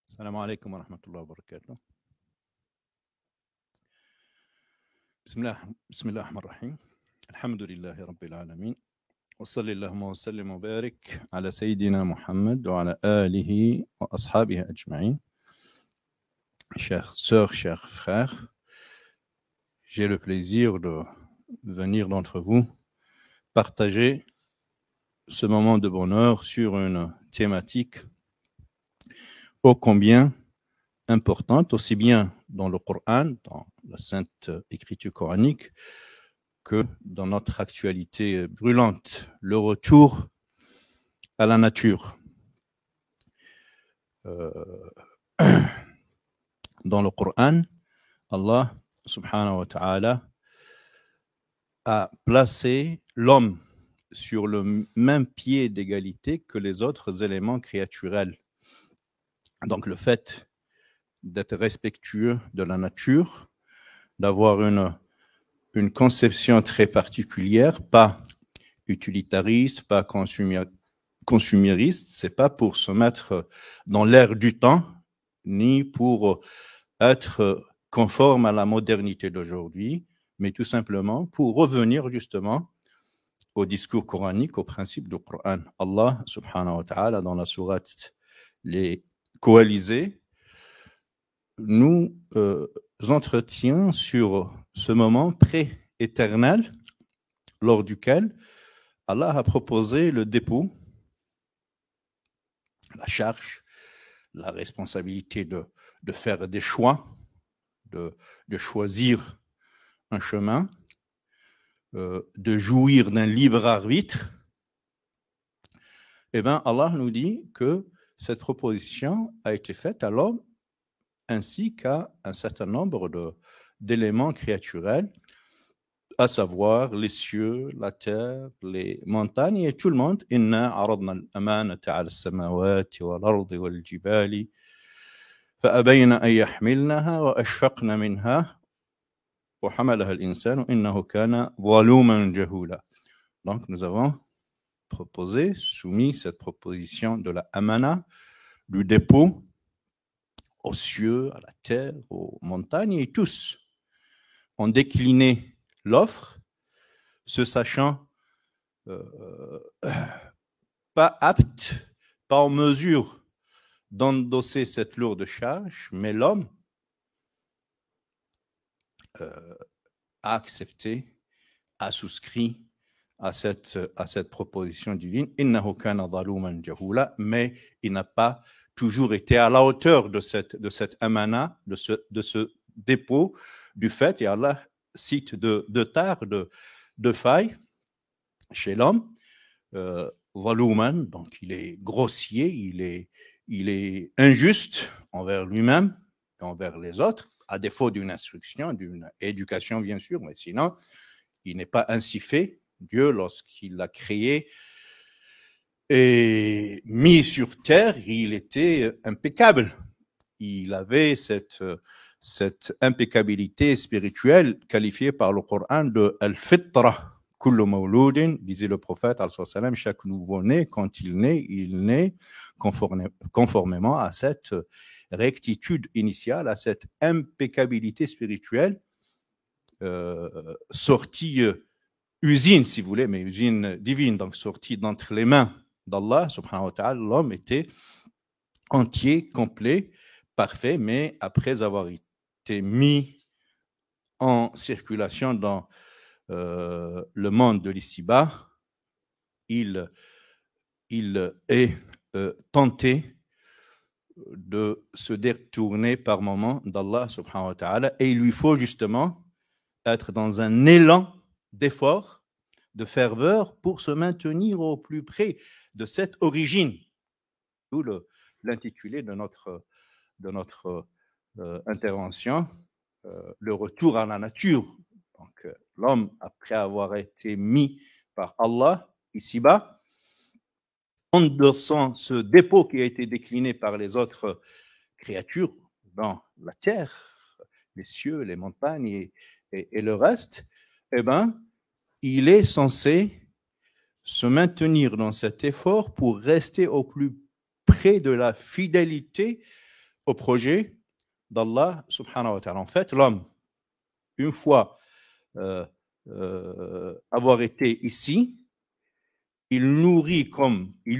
السلام عليكم ورحمة الله وبركاته. بسم الله الرحمن الرحيم. الحمد لله رب العالمين. وصلى اللهم وسلم وبارك على سيدنا محمد وعلى آله وأصحابه أجمعين. Chères sœurs, chers frères, j'ai le plaisir de venir d'entre vous partager ce moment de bonheur sur une thématique ô combien importante, aussi bien dans le Coran, dans la Sainte Écriture coranique, que dans notre actualité brûlante, le retour à la nature. Dans le Coran, Allah subhanahu wa ta'ala a placé l'homme sur le même pied d'égalité que les autres éléments créaturels. Donc le fait d'être respectueux de la nature, d'avoir une conception très particulière, pas utilitariste, pas consumériste, c'est pas pour se mettre dans l'air du temps, ni pour être conforme à la modernité d'aujourd'hui, mais tout simplement pour revenir justement au discours coranique, au principe du Coran. Allah subhanahu wa ta'ala, dans la sourate Les Coalisés, nous entretient sur ce moment pré-éternel lors duquel Allah a proposé le dépôt, la charge, la responsabilité de faire des choix, de choisir un chemin, de jouir d'un libre arbitre. Eh bien, Allah nous dit que cette proposition a été faite à l'homme ainsi qu'à un certain nombre d'éléments créaturels, à savoir les cieux, la terre, les montagnes et tout le monde. Inna aradna al-amanata ala as-samawati wal-ardi wal-jibali fa'abayna an yahmilnaha wa ashfaqna minha wa hamalaha al-insanu innahu kana zaluman jahula. Donc nous avons proposé, soumis cette proposition de la amana, du dépôt, aux cieux, à la terre, aux montagnes, et tous ont décliné l'offre, se sachant pas aptes, pas en mesure d'endosser cette lourde charge, mais l'homme a accepté, a souscrit à cette proposition divine. Innahu kana zaluman jahula, mais il n'a pas toujours été à la hauteur de cette amana, de ce dépôt, du fait, et Allah cite de tard, de failles chez l'homme. Zaluman, donc il est grossier, il est injuste envers lui-même et envers les autres, à défaut d'une instruction, d'une éducation bien sûr, mais sinon, il n'est pas ainsi fait. Dieu, lorsqu'il l'a créé et mis sur terre, il était impeccable. Il avait cette impeccabilité spirituelle qualifiée par le Coran de al-fitra. Kullu mawloudin, disait le prophète, chaque nouveau-né, quand il naît conformément à cette rectitude initiale, à cette impeccabilité spirituelle, sortie usine, si vous voulez, mais usine divine, donc sortie d'entre les mains d'Allah, subhanahu wa ta'ala. L'homme était entier, complet, parfait, mais après avoir été mis en circulation dans le monde de l'ici-bas, il est tenté de se détourner par moments d'Allah, subhanahu wa ta'ala, et il lui faut justement être dans un élan d'effort, de ferveur pour se maintenir au plus près de cette origine. D'où l'intitulé de notre intervention, le retour à la nature. Donc l'homme, après avoir été mis par Allah ici-bas, endossant ce dépôt qui a été décliné par les autres créatures dans la terre, les cieux, les montagnes et le reste, eh bien, il est censé se maintenir dans cet effort pour rester au plus près de la fidélité au projet d'Allah subhanahu wa ta'ala. En fait, l'homme, une fois avoir été ici, il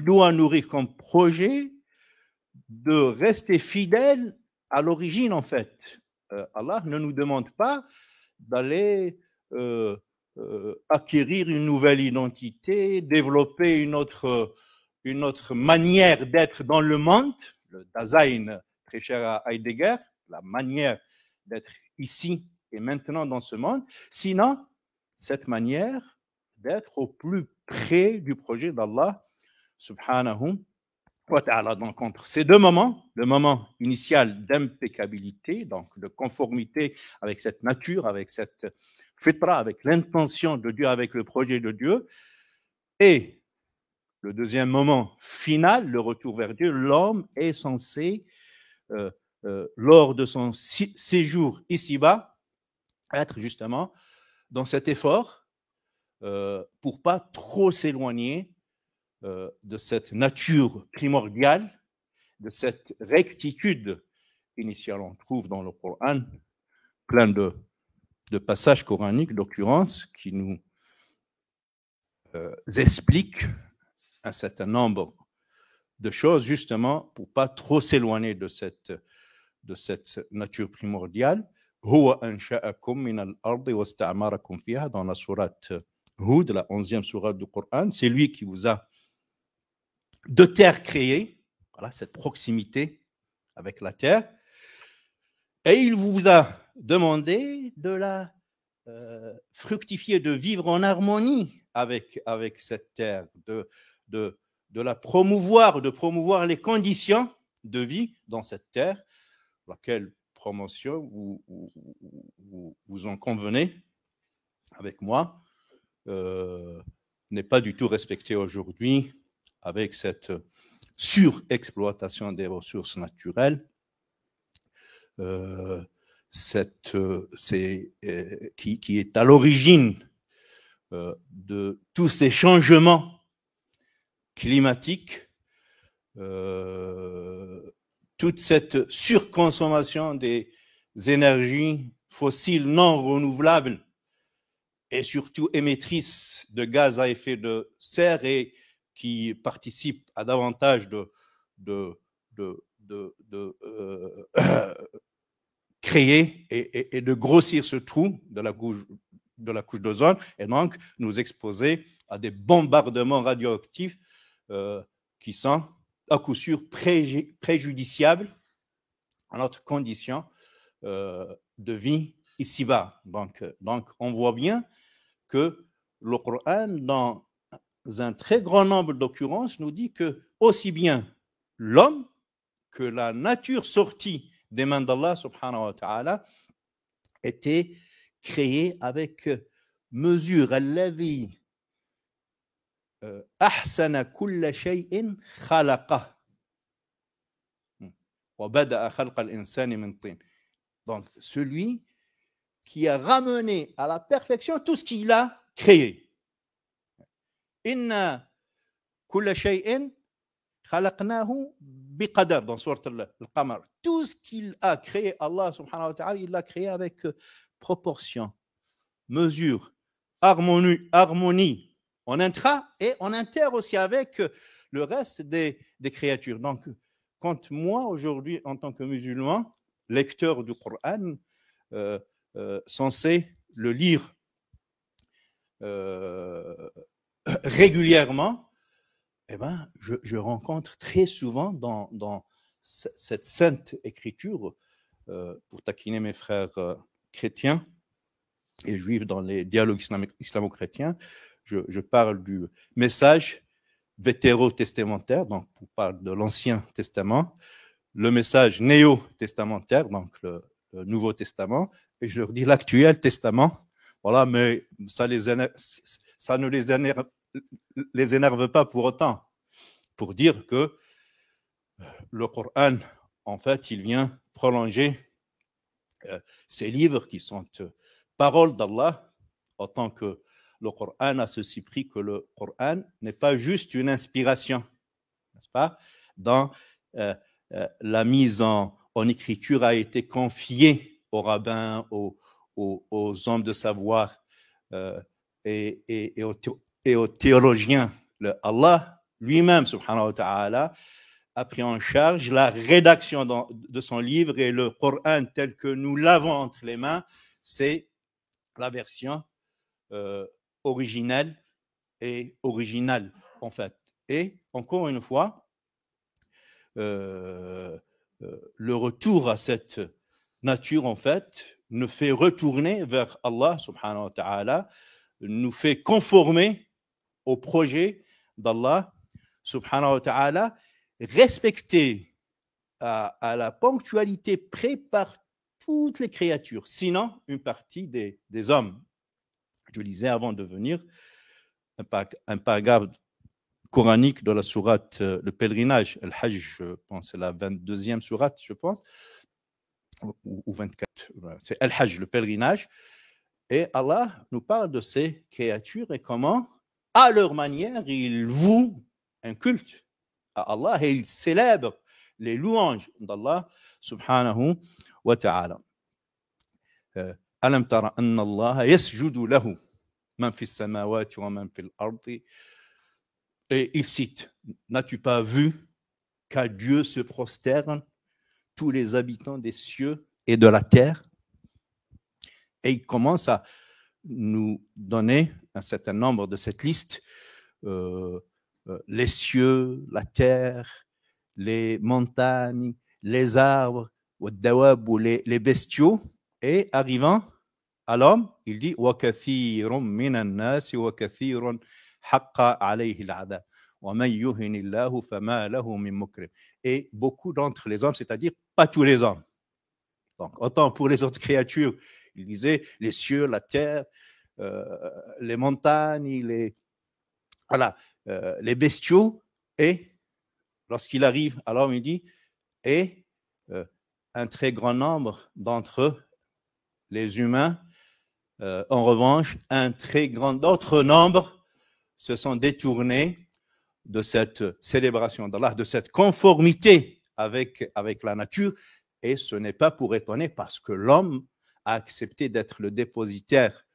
doit nourrir comme projet de rester fidèle à l'origine, en fait. Allah ne nous demande pas d'aller acquérir une nouvelle identité, développer une autre manière d'être dans le monde, le Dasein, très cher à Heidegger, la manière d'être ici et maintenant dans ce monde, sinon cette manière d'être au plus près du projet d'Allah subhanahu wa ta'ala. Donc entre ces deux moments, le moment initial d'impeccabilité, donc de conformité avec cette nature, avec cette fitra, avec l'intention de Dieu, avec le projet de Dieu, et le deuxième moment final, le retour vers Dieu, l'homme est censé, lors de son séjour ici-bas, être justement dans cet effort pour pas trop s'éloigner de cette nature primordiale, de cette rectitude initiale. On trouve dans le Coran plein de passages coraniques, d'occurrences, qui nous expliquent un certain nombre de choses, justement, pour pas trop s'éloigner de cette nature primordiale. Dans la sourate Hud, la 11e sourate du Coran, c'est lui qui vous a de terre créé, voilà, cette proximité avec la terre, et il vous a demandé de la fructifier, de vivre en harmonie avec cette terre, de la promouvoir, de promouvoir les conditions de vie dans cette terre, laquelle promotion vous en convenez avec moi, n'est pas du tout respectée aujourd'hui avec cette surexploitation des ressources naturelles, qui est à l'origine de tous ces changements climatiques, toute cette surconsommation des énergies fossiles non renouvelables et surtout émettrices de gaz à effet de serre et qui participent à davantage de créer et de grossir ce trou de la couche d'ozone, et donc nous exposer à des bombardements radioactifs qui sont à coup sûr préjudiciables à notre condition de vie ici-bas. Donc on voit bien que le Coran, dans un très grand nombre d'occurrences, nous dit que aussi bien l'homme que la nature sortie des mains d'Allah subhanahu wa ta'ala était créée avec mesure. Alladhi ahsana kulla shay'in khalaqah wa bada'a khalqa al-insani min tin. Donc celui qui a ramené à la perfection tout ce qu'il a créé. Inna kulla shay'in khalaqnahu biqadar, dans sourate al-Qamar. Tout ce qu'il a créé, Allah subhanahu wa ta'ala, il l'a créé avec proportion, mesure, harmonie en intra et en inter aussi avec le reste des créatures. Donc, quand moi, aujourd'hui, en tant que musulman, lecteur du Coran, censé le lire régulièrement, eh ben, je rencontre très souvent dans cette sainte écriture, pour taquiner mes frères chrétiens et juifs dans les dialogues islamo-chrétiens, je parle du message vétérotestamentaire, donc on parle de l'Ancien Testament, le message néo-testamentaire, donc le Nouveau Testament, et je leur dis l'actuel Testament. Voilà, mais ça ne les énerve pas pour autant, pour dire que le Coran, en fait, il vient prolonger ces livres qui sont paroles d'Allah, autant que le Coran a ceci pris que le Coran n'est pas juste une inspiration, n'est-ce pas, dans la mise en en écriture a été confiée aux rabbins, aux hommes de savoir et aux théologiens. Allah lui-même, subhanahu wa ta'ala, a pris en charge la rédaction de son livre, et le Coran tel que nous l'avons entre les mains, c'est la version originelle et originale, en fait. Et encore une fois, le retour à cette nature, en fait, nous fait retourner vers Allah, subhanahu wa ta'ala, nous fait conformer au projet d'Allah, subhanahu wa ta'ala, respecter à la ponctualité près par toutes les créatures, sinon une partie des hommes. Je disais avant de venir un paragraphe coranique de la sourate le pèlerinage, Al-Hajj, je pense, c'est la 22e sourate, je pense, ou 24, c'est Al-Hajj, le pèlerinage, et Allah nous parle de ces créatures et comment, à leur manière, ils vouent un culte à Allah et ils célèbrent les louanges d'Allah subhanahu wa ta'ala. Alam tara anna Allah yasjudu lahu man fi samawati wa man fi al-ardi. Et il cite, n'as-tu pas vu qu'à Dieu se prosternent tous les habitants des cieux et de la terre? Et il commence à nous donner un certain nombre de cette liste, les cieux, la terre, les montagnes, les arbres, les bestiaux, et arrivant à l'homme, il dit وَكَثِيرٌ مِّنَ النَّاسِ وَكَثِيرٌ حَقَّ عَلَيْهِ الْعَذَابُ وَمَن يُهِنِ اللَّهُ فَمَا لَهُ مِن مُكْرِمٍ. Et beaucoup d'entre les hommes, c'est-à-dire pas tous les hommes. Donc, autant pour les autres créatures, il disait les cieux, la terre, les montagnes, les bestiaux, et lorsqu'il arrive à l'homme, il dit, et un très grand nombre d'entre les humains, en revanche, un très grand autre nombre se sont détournés de cette célébration d'Allah, de cette conformité avec la nature, et ce n'est pas pour étonner parce que l'homme a accepté d'être le dépositaire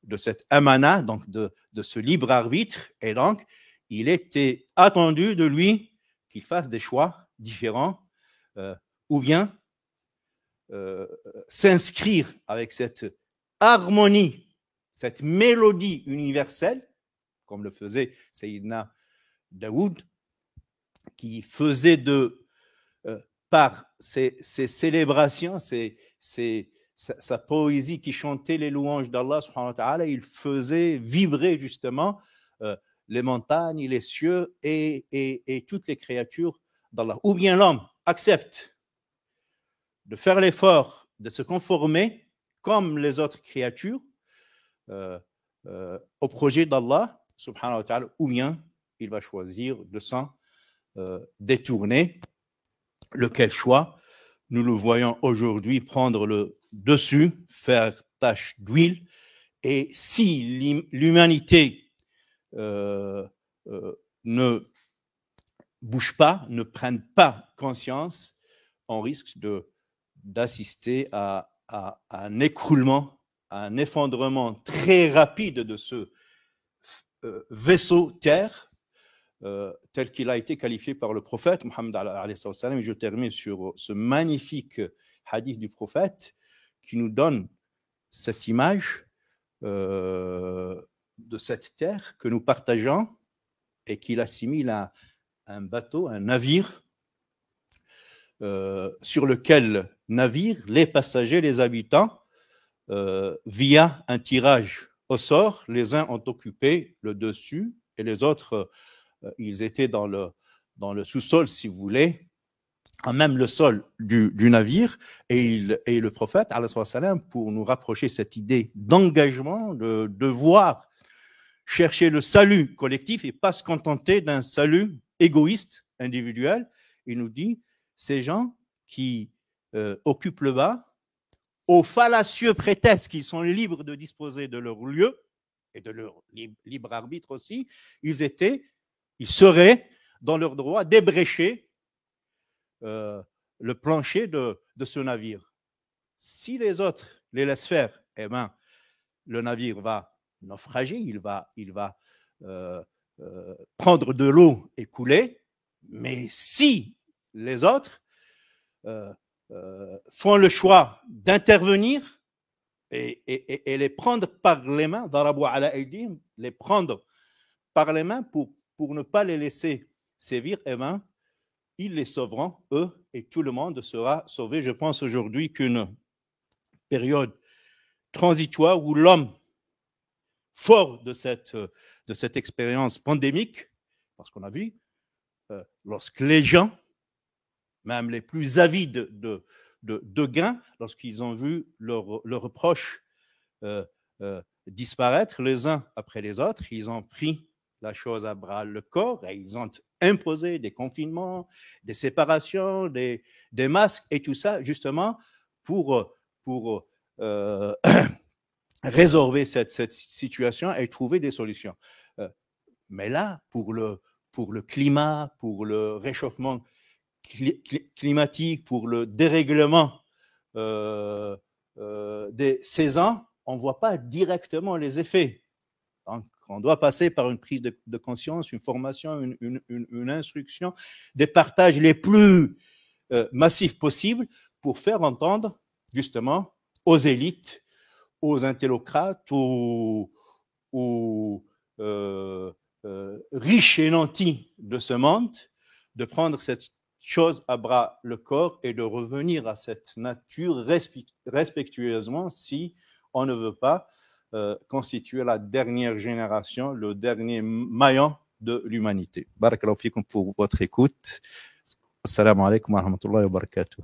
de cette amana, donc de ce libre arbitre, et donc il était attendu de lui qu'il fasse des choix différents, ou bien s'inscrire avec cette harmonie, cette mélodie universelle, comme le faisait Sayyidina Daoud, qui faisait par ses célébrations, sa poésie qui chantait les louanges d'Allah subhanahu wa ta'ala, il faisait vibrer justement les montagnes, les cieux et toutes les créatures d'Allah. Ou bien l'homme accepte de faire l'effort de se conformer comme les autres créatures au projet d'Allah subhanahu wa ta'ala, ou bien il va choisir de s'en détourner. Lequel choix? Nous le voyons aujourd'hui prendre le dessus, faire tache d'huile. Et si l'humanité ne bouge pas, ne prenne pas conscience, on risque d'assister à un écroulement, à un effondrement très rapide de ce vaisseau terre, tel qu'il a été qualifié par le prophète Mohammed alayhi salam. Et je termine sur ce magnifique hadith du prophète qui nous donne cette image de cette terre que nous partageons et qu'il assimile à un bateau, un navire, sur lequel navirent les passagers, les habitants, via un tirage au sort. Les uns ont occupé le dessus et les autres ils étaient dans le sous-sol, si vous voulez, même le sol du navire, et le prophète, alayhi salam, pour nous rapprocher cette idée d'engagement, de devoir chercher le salut collectif et pas se contenter d'un salut égoïste, individuel, il nous dit, ces gens qui occupent le bas, au fallacieux prétexte qu'ils sont libres de disposer de leur lieu, et de leur libre arbitre aussi, ils seraient dans leur droit d'ébrécher le plancher de ce navire. Si les autres les laissent faire, eh ben, le navire va naufrager, il va prendre de l'eau et couler. Mais si les autres font le choix d'intervenir et les prendre par les mains, les prendre par les mains pour ne pas les laisser sévir, eh ben, ils les sauveront, eux, et tout le monde sera sauvé. Je pense aujourd'hui qu'une période transitoire où l'homme, fort de cette expérience pandémique, parce qu'on a vu, lorsque les gens, même les plus avides de gains, lorsqu'ils ont vu leurs proches disparaître les uns après les autres, ils ont pris la chose à bras le corps et ils ont imposé des confinements, des séparations, des masques et tout ça, justement, pour résorber cette situation et trouver des solutions. Mais là, pour le climat, pour le réchauffement climatique, pour le dérèglement des saisons, on ne voit pas directement les effets. Donc, on doit passer par une prise de conscience, une formation, une instruction, des partages les plus massifs possibles pour faire entendre justement aux élites, aux intellocrates, aux riches et nantis de ce monde, de prendre cette chose à bras le corps et de revenir à cette nature respectueusement si on ne veut pas constituer la dernière génération, le dernier maillon de l'humanité. Barakallahu fikum pour votre écoute. Assalamu alaikum wa rahmatullahi wa barakatuh.